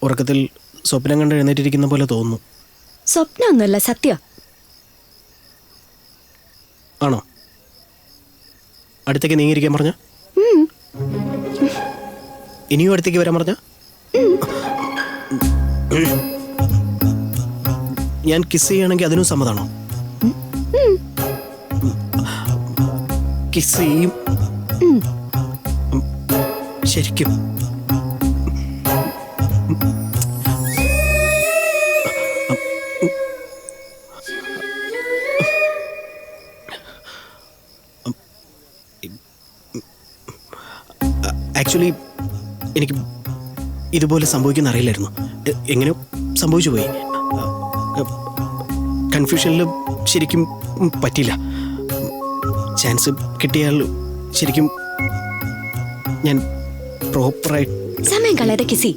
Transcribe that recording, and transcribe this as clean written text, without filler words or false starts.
ഉറക്കത്തിൽ സ്വപ്നം കണ്ട് എഴുന്നേറ്റിരിക്കുന്ന പോലെ തോന്നുന്നു. സ്വപ്നമൊന്നുമല്ല, സത്യം. ആണോ? അടുത്തേക്ക് നീങ്ങിയിരിക്കാൻ പറഞ്ഞ? ഇനിയും അടുത്തേക്ക് വരാൻ പറഞ്ഞ? ഞാൻ കിസ് ചെയ്യുകയാണെങ്കിൽ അതിനും സമ്മതാണോ? കിസ് ചെയ്യും ശരിക്കും? ആക്ച്വലി എനിക്ക് ഇതുപോലെ സംഭവിക്കുന്ന അറിയില്ലായിരുന്നു. എങ്ങനെയോ സംഭവിച്ചു പോയി. കൺഫ്യൂഷനിൽ ശരിക്കും പറ്റിയില്ല. ചാൻസ് കിട്ടിയാൽ ശരിക്കും ഞാൻ പ്രോപ്പറായി സമയം കളയാതെ കിസി.